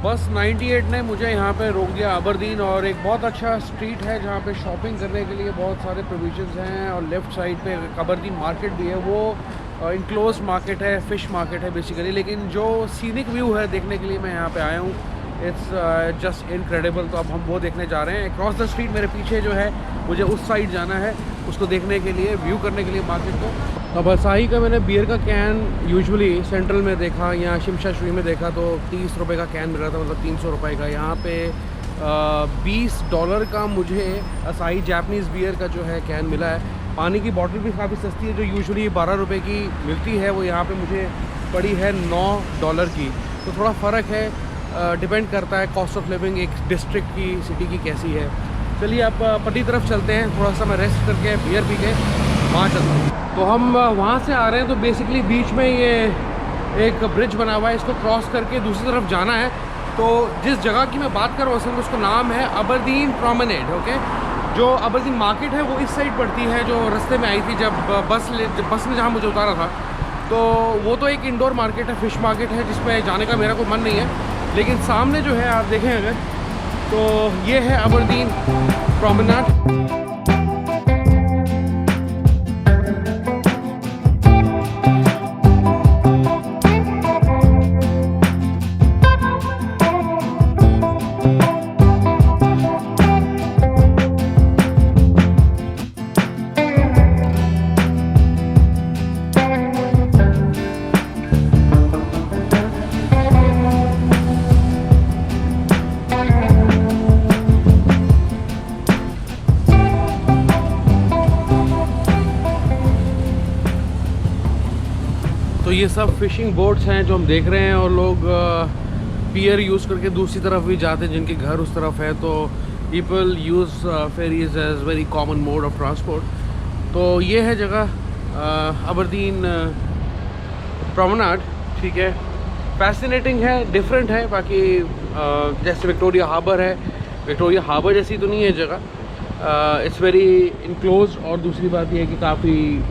बस 98 ने मुझे यहाँ पे रोक दिया अबरदीन, और एक बहुत अच्छा स्ट्रीट है जहाँ पे शॉपिंग करने के लिए बहुत सारे प्रोविजंस हैं। और लेफ़्ट साइड पे अबरदीन मार्केट भी है, वो इनक्लोज मार्केट है, फ़िश मार्केट है बेसिकली। लेकिन जो सीनिक व्यू है देखने के लिए मैं यहाँ पे आया हूँ, इट्स जस्ट इनक्रेडिबल। तो अब हम वो देखने जा रहे हैं। अक्रॉस द स्ट्रीट मेरे पीछे जो है, मुझे उस साइड जाना है, उसको देखने के लिए, व्यू करने के लिए मार्केट को। अब असाही का मैंने बियर का कैन यूजुअली सेंट्रल में देखा या शिमशा श्री में देखा तो 30 रुपये का कैन मिल रहा था, मतलब 300 रुपये का। यहाँ पे $20 का मुझे असाही जापनीज़ बियर का जो है कैन मिला है। पानी की बॉटल भी काफ़ी सस्ती है, जो यूजुअली 12 रुपये की मिलती है, वो यहाँ पे मुझे पड़ी है $9 की। तो थोड़ा फ़र्क है, डिपेंड करता है कॉस्ट ऑफ लिविंग एक डिस्ट्रिक्ट की, सिटी की कैसी है। चलिए आप पट्टी तरफ चलते हैं, थोड़ा सा मैं रेस्ट करके बियर पी के वहाँ चलता हूँ। तो हम वहाँ से आ रहे हैं, तो बेसिकली बीच में ये एक ब्रिज बना हुआ है, इसको क्रॉस करके दूसरी तरफ जाना है। तो जिस जगह की मैं बात कर रहा हूँ असल में उसका नाम है अबरदीन प्रोमेनेड। ओके, जो अबरदीन मार्केट है वो इस साइड पड़ती है, जो रास्ते में आई थी जब बस में जहाँ मुझे उतारा था। तो वो तो एक इंडोर मार्केट है, फ़िश मार्केट है, जिसमें जाने का मेरा कोई मन नहीं है। लेकिन सामने जो है आप देखें अगर, तो ये है अबरदीन प्रोमेनेड। तो ये सब फ़िशिंग बोट्स हैं जो हम देख रहे हैं, और लोग पियर यूज़ करके दूसरी तरफ भी जाते हैं जिनके घर उस तरफ है। तो people use ferries as very common mode of transport. तो ये है जगह अबरदीन प्रोमेनेड, ठीक है। फैसिनेटिंग है, डिफरेंट है। बाकी जैसे विक्टोरिया हार्बर है, विक्टोरिया हार्बर जैसी तो नहीं है जगह, इट्स वेरी इनक्लोज। और दूसरी बात यह है कि काफ़ी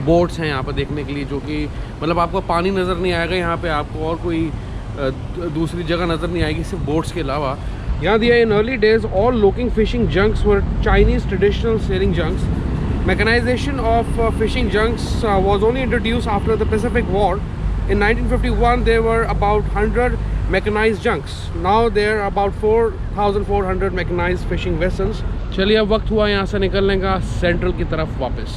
बोट्स हैं यहाँ पर देखने के लिए, जो कि मतलब आपको पानी नज़र नहीं आएगा यहाँ पे, आपको और कोई दूसरी जगह नज़र नहीं आएगी सिर्फ बोट्स के अलावा। यहाँ दिया in early days all looking fishing junks were Chinese traditional sailing junks. Mechanization of fishing junks was only introduced after the Pacific War. In 1951 there were about 100 mechanized junks. Now there are about 4,400 mechanized fishing vessels. चलिए अब वक्त हुआ यहाँ से निकलने का central की तरफ वापस।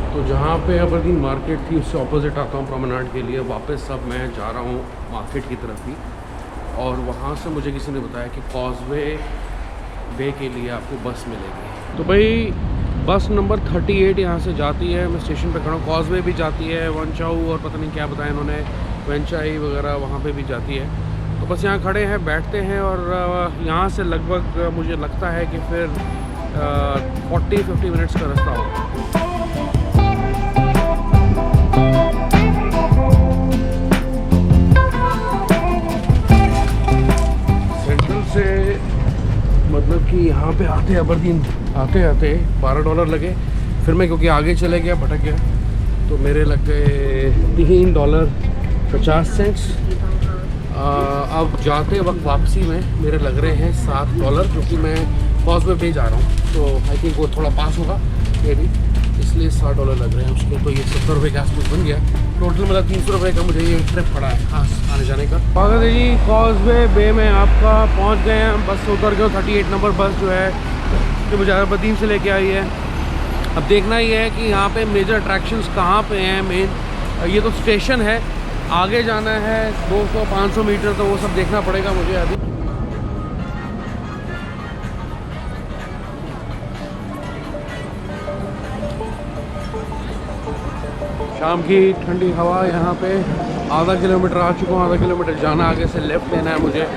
तो जहाँ पे अबरदीन मार्केट थी उससे ऑपोजिट आता हूँ प्रोमेनेड के लिए वापस। अब मैं जा रहा हूँ मार्केट की तरफ ही, और वहाँ से मुझे किसी ने बताया कि कॉजवे वे के लिए आपको बस मिलेगी। तो भाई बस नंबर 38 यहाँ से जाती है, मैं स्टेशन पे खड़ा हूँ। कॉजवे भी जाती है, वनचाऊ और पता नहीं क्या बताया इन्होंने, वेंचाई वगैरह वहाँ पे भी जाती है। तो बस यहाँ खड़े हैं, बैठते हैं, और यहाँ से लगभग मुझे लगता है कि फिर 40-50 मिनट्स का रास्ता होगा। मतलब कि यहाँ पे आते अबरदीन आते $12 लगे। फिर मैं क्योंकि आगे चले गया, भटक गया, तो मेरे लग गए $3.50। अब जाते वक्त वापसी में मेरे लग रहे हैं $7, क्योंकि मैं कॉजवे पे जा रहा हूँ। तो आई थिंक वो थोड़ा पास होगा ये भी, इसलिए $7 लग रहे हैं उसके। तो ये $70 के आसपास बन गया टोटल, मतलब $300 का मुझे ये ट्रिप पड़ा है खास आने जाने का। स्वागत है जी कॉजवे बे में आपका। पहुंच गए हैं, बस से उतर गए। 38 नंबर बस जो है जो मुझे अबरदीन से लेके आई है। अब देखना ये है कि यहाँ पे मेजर अट्रैक्शंस कहाँ पे हैं। मेन ये तो स्टेशन है, आगे जाना है 200-500 मीटर, तो वो सब देखना पड़ेगा मुझे अभी। शाम की ठंडी हवा यहाँ पे। आधा किलोमीटर आ चुका हूँ, आधा किलोमीटर जाना, आगे से लेफ़्ट लेना है मुझे।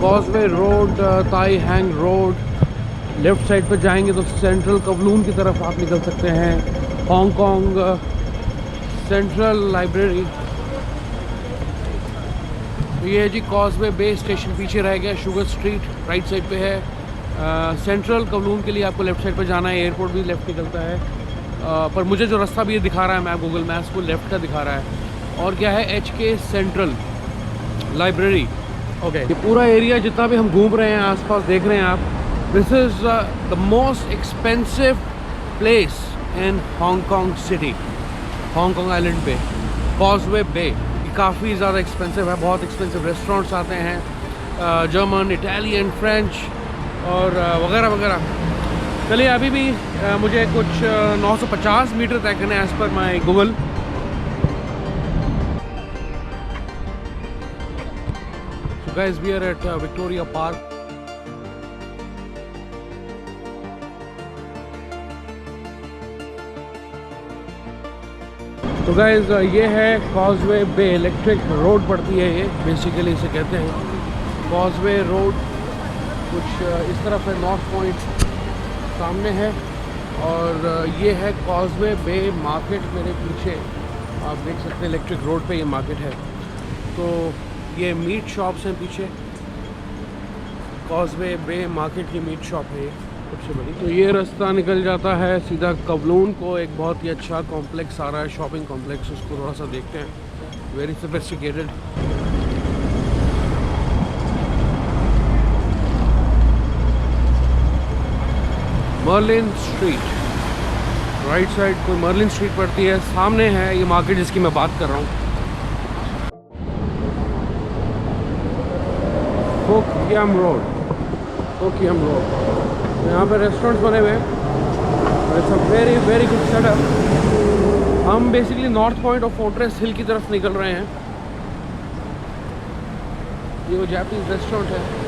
कॉजवे रोड, ताई हैंग रोड, लेफ़्ट साइड पर जाएंगे तो सेंट्रल कवलून की तरफ आप निकल सकते हैं। Hong Kong central library. तो ये है जी कॉजवे बे स्टेशन, पीछे रह गया। शुगर स्ट्रीट राइट साइड पे है। सेंट्रल कवलून के लिए आपको लेफ़्ट साइड पर जाना है, एयरपोर्ट भी लेफ़्ट निकलता है। पर मुझे जो रास्ता भी ये दिखा रहा है मैप, गूगल मैप्स को लेफ़्ट का दिखा रहा है। और क्या है, HK सेंट्रल लाइब्रेरी। ओके, ये पूरा एरिया जितना भी हम घूम रहे हैं, आसपास देख रहे हैं आप, this is the most expensive place in Hong Kong city, Hong Kong island पे, कॉजवे बे। काफ़ी ज़्यादा एक्सपेंसिव है, बहुत एक्सपेंसिव रेस्टोरेंट्स आते हैं, जर्मन, इटालियन, फ्रेंच और वगैरह वगैरह। चलिए, अभी भी मुझे कुछ 950 मीटर तय करने as per my Google. So guys, we are at Victoria Park. तो गाइज ये है कॉजवे बे, इलेक्ट्रिक रोड पड़ती है ये, बेसिकली इसे कहते हैं कॉजवे रोड। कुछ इस तरफ है, नॉर्थ पॉइंट सामने है, और ये है कॉजवे बे मार्केट मेरे पीछे। आप देख सकते हैं इलेक्ट्रिक रोड पे ये मार्केट है। तो ये मीट शॉप्स हैं पीछे, कॉजवे बे मार्केट की मीट शॉप है ये सबसे बड़ी। तो ये रास्ता निकल जाता है सीधा कवलून को, एक बहुत ही अच्छा कॉम्प्लेक्स आ रहा है, शॉपिंग कॉम्प्लेक्स। उसको थोड़ा सा देखते हैं, very sophisticated. Merlin street, right side कोई मर्लिन स्ट्रीट पड़ती है, सामने है ये मार्केट जिसकी मैं बात कर रहा हूँ, फोकियम रोड, फोकियम रोड। यहाँ पे रेस्टोरेंट्स बने हुए हैं, it's a very very good setup. हम basically North Point of Fortress Hill की तरफ निकल रहे हैं। ये वो जापानीज रेस्टोरेंट है।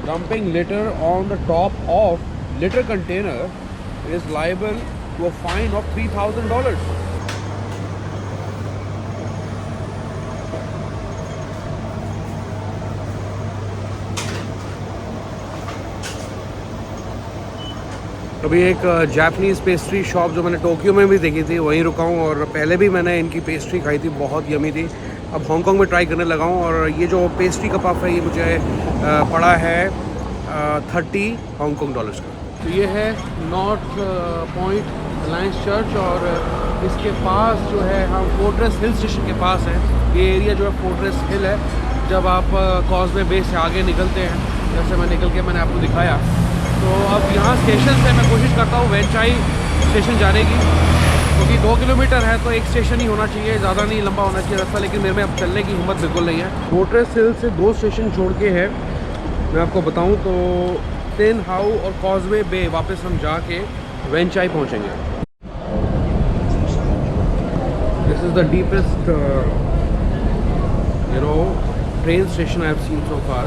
Dumping litter on the top of litter container is liable to a fine of $3,000. अभी एक जापानीज़ पेस्ट्री शॉप जो मैंने टोक्यो में भी देखी थी, वहीं रुका हूँ, और पहले भी मैंने इनकी पेस्ट्री खाई थी, बहुत यमी थी। अब हांगकांग में ट्राई करने लगा हूँ, और ये जो पेस्ट्री का पफ है ये मुझे पड़ा है 30 हांगकांग डॉलर्स का। तो ये है नॉर्थ पॉइंट अलायंस चर्च, और इसके पास जो है हम फोर्ट्रेस हिल स्टेशन के पास है। ये एरिया जो है फोर्ट्रेस हिल है। जब आप कॉजवे बे से आगे निकलते हैं, जैसे मैं निकल के मैंने आपको दिखाया, तो अब यहाँ स्टेशन से मैं कोशिश करता हूँ वेंचाई स्टेशन जाने की, क्योंकि 2 किलोमीटर है तो एक स्टेशन ही होना चाहिए, ज़्यादा नहीं लंबा होना चाहिए रास्ता। लेकिन मेरे में अब चलने की हिम्मत बिल्कुल नहीं है। फोर्ट्रेस हिल से 2 स्टेशन छोड़ के है, मैं आपको बताऊं तो टेन हाउ और कॉजवे बे वापस हम जाके वेंचाई पहुंचेंगे। This is the deepest train station I have seen so far.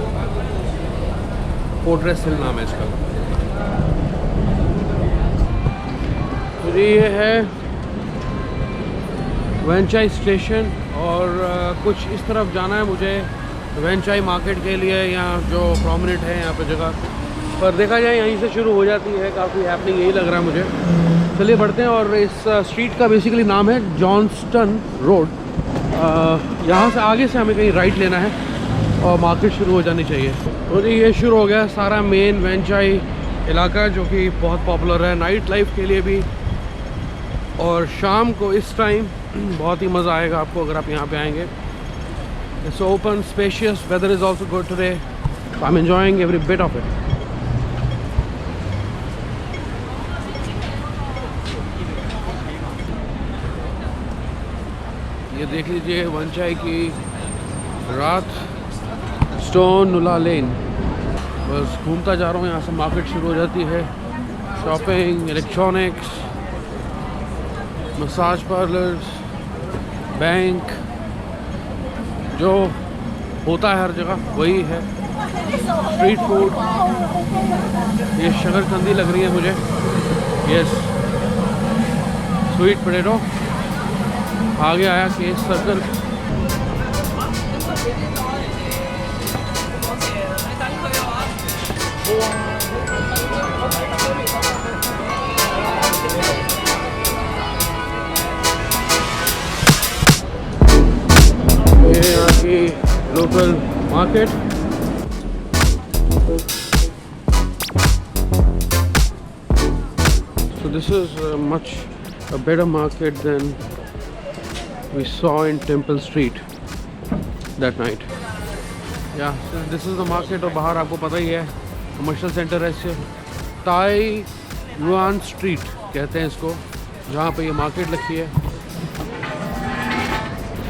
Fortress Hill नाम है इसका। तो ये है वेंचाई स्टेशन, और कुछ इस तरफ जाना है मुझे वेंचाई मार्केट के लिए, यहाँ जो प्रोमिनेंट है यहाँ पे जगह पर। देखा जाए यहीं से शुरू हो जाती है, काफ़ी हैपनिंग यही लग रहा है मुझे। चलिए बढ़ते हैं। और इस स्ट्रीट का बेसिकली नाम है जॉन्स्टन रोड। यहाँ से आगे से हमें कहीं राइट लेना है और मार्केट शुरू हो जानी चाहिए। और ये शुरू हो गया सारा मेन वेंचाई इलाका, जो कि बहुत पॉपुलर है नाइट लाइफ के लिए भी, और शाम को इस टाइम बहुत ही मज़ा आएगा आपको अगर आप यहाँ पे आएंगे। It's open, spacious, weather is also good today, so I'm enjoying every bit of it. ये देख लीजिए वेंचाई की रात, स्टोन नुला लेन। बस घूमता जा रहा हूँ, यहाँ से मार्केट शुरू हो जाती है। Shopping, electronics, massage parlours, bank, जो होता है हर जगह वही है। स्ट्रीट फूड, ये शकरकंदी लग रही है मुझे, यस स्वीट पोटैटो। आगे आया केस सर्कल। ये यहाँ की local market. So this is much a better market than we saw in Temple Street that night. Yeah, so this is the market। और बाहर आपको पता ही है कमर्शियल सेंटर है, इससे ताई युआन स्ट्रीट कहते हैं इसको, जहाँ पे ये मार्केट लगी है।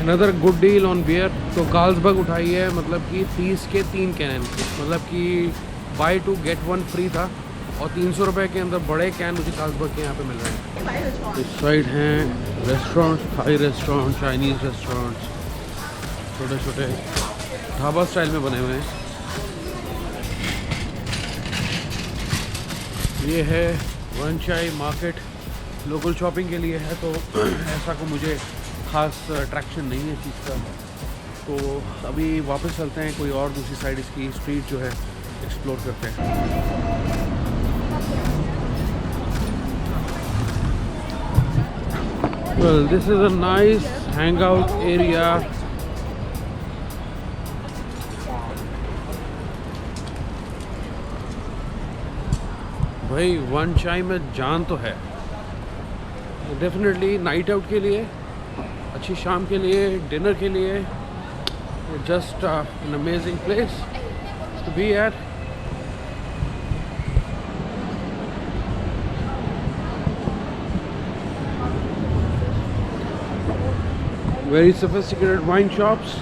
Another good deal on beer. तो कार्ल्सबर्ग उठाई है, मतलब कि 30 के 3 कैन, मतलब कि बाय 2 गेट 1 फ्री था। और 300 रुपये के अंदर बड़े कैन मुझे कार्ल्सबर्ग के यहाँ पे मिल रहे हैं। इस साइड हैं restaurants, Thai restaurant, Chinese restaurants, छोटे छोटे ढाबा स्टाइल में बने हुए हैं। ये है वन चाय मार्केट, लोकल शॉपिंग के लिए है। तो ऐसा को मुझे ख़ास अट्रैक्शन नहीं है चीज़ का। तो अभी वापस चलते हैं, कोई और दूसरी साइड इसकी स्ट्रीट जो है एक्सप्लोर करते हैं। Well, this is a nice hangout area. भाई वन चाय में जान तो है। डेफिनेटली नाइट आउट के लिए, अच्छी शाम के लिए, डिनर के लिए, just an amazing place to be at. Very sophisticated wine shops.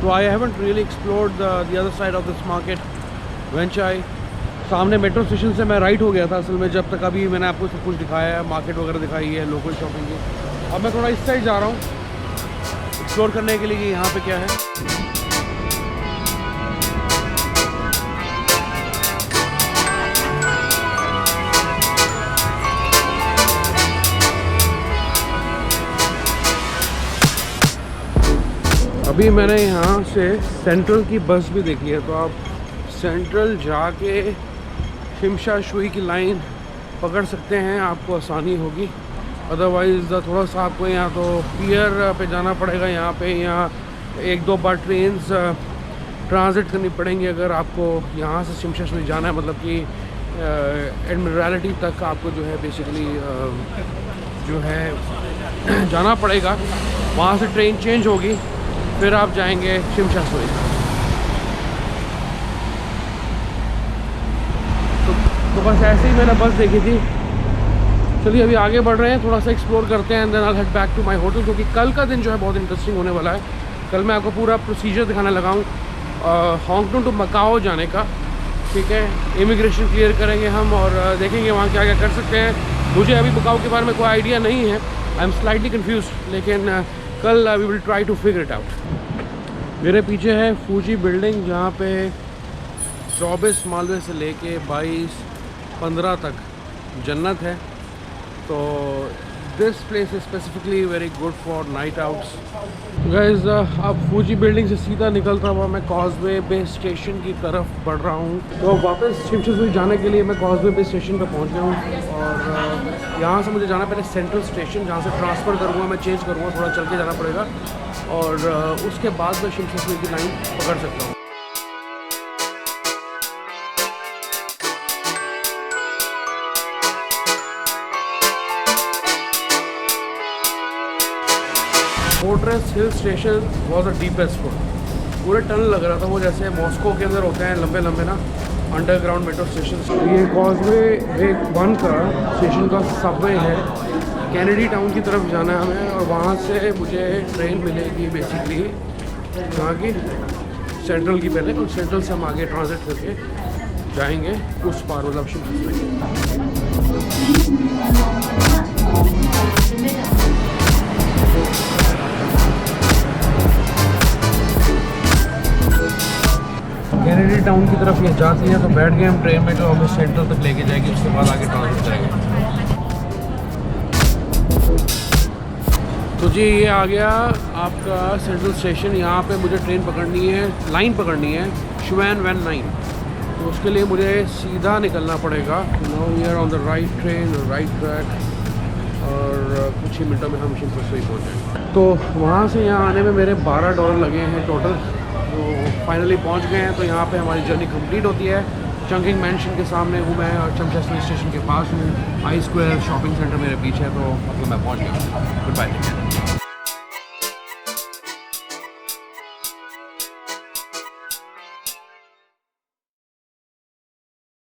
So I haven't really explored the other side of this market, Wan Chai। सामने मेट्रो स्टेशन से मैं राइट हो गया था असल में, जब तक अभी मैंने आपको सब कुछ दिखाया है, मार्केट वगैरह दिखाई है, लोकल शॉपिंग की। अब मैं थोड़ा इस साइड जा रहा हूँ एक्सप्लोर करने के लिए कि यहाँ पे क्या है। अभी मैंने यहाँ से सेंट्रल की बस भी देखी है, तो आप सेंट्रल जाके शिमशा शुई की लाइन पकड़ सकते हैं, आपको आसानी होगी। अदरवाइज़ थोड़ा सा आपको यहाँ तो पियर पे जाना पड़ेगा। यहाँ पे यहाँ 1-2 बार ट्रेन्स ट्रांजिट करनी पड़ेंगी अगर आपको यहाँ से शिमशा शुई जाना है, मतलब कि एडमिरल्टी तक आपको जो है बेसिकली जो है जाना पड़ेगा। वहाँ से ट्रेन चेंज होगी, फिर आप जाएंगे शिमशा शुई। तो बस ऐसे ही मैंने बस देखी थी। चलिए अभी आगे बढ़ रहे हैं, थोड़ा सा एक्सप्लोर करते हैं, then I will head back to my hotel, क्योंकि कल का दिन जो है बहुत इंटरेस्टिंग होने वाला है। कल मैं आपको पूरा प्रोसीजर दिखाने लगा हूँ हांगकांग टू मकाओ जाने का। ठीक है, इमिग्रेशन क्लियर करेंगे हम और देखेंगे वहाँ क्या क्या कर सकते हैं। मुझे अभी मकाओ के बारे में कोई आइडिया नहीं है, आई एम स्लाइटली कन्फ्यूज, लेकिन कल we will try to figure it out. मेरे पीछे है फूजी बिल्डिंग, जहाँ पे 24 मालवे से लेके 22-15 तक जन्नत है। तो this place is specifically very good for night outs. Guys अब फूजी बिल्डिंग से सीधा निकलता हुआ मैं कॉजवे बे स्टेशन की तरफ बढ़ रहा हूँ। तो वापस शिमशा शुई जाने के लिए मैं कॉजवे बे स्टेशन पर पहुँच गया हूँ और यहाँ से मुझे जाना पहले सेंट्रल स्टेशन, जहाँ से ट्रांसफ़र करूँगा, मैं चेंज करूँगा, थोड़ा चल के जाना पड़ेगा और उसके बाद मैं शिमशा शुई की लाइन पकड़ सकता हूँ। Fortress hill station was the deepest one. पूरे टनल लग रहा था वो, जैसे मॉस्को के अंदर होते हैं लंबे लंबे ना अंडरग्राउंड मेट्रो स्टेशन। ये कॉजवे बे 1 का स्टेशन का सबवे है। कैनेडी टाउन की तरफ जाना है हमें और वहाँ से मुझे ट्रेन मिलेगी बेसिकली यहाँ की सेंट्रल की पहले, और सेंट्रल से हम आगे ट्रांजिट करके जाएंगे उस पार, मतलब शिमशा। कैनेडी टाउन की तरफ ये जाती है, तो बैठ गए हम ट्रेन में, जो हमें सेंट्रल तक लेके जाएगी, उसके बाद आगे ट्रांसफर करेंगे। तो जी ये आ गया आपका सेंट्रल स्टेशन। यहाँ पे मुझे ट्रेन पकड़नी है, लाइन पकड़नी है, शुवैन वैन लाइन। तो उसके लिए मुझे सीधा निकलना पड़ेगा। Now we are on the right train, right track, और कुछ ही मिनटों में हम शिमला से ही पहुँच जाएंगे। तो वहाँ से यहाँ आने में मेरे $12 लगे हैं टोटल। तो फाइनली पहुँच गए हैं। तो यहाँ पे हमारी जर्नी कंप्लीट होती है। चंकिंग मैंशन के सामने हूँ मैं, और चमचेस्टर स्टेशन के पास हूँ। आई स्क्वायर शॉपिंग सेंटर मेरे पीछे है, तो मतलब मैं पहुँच गया। Good bye.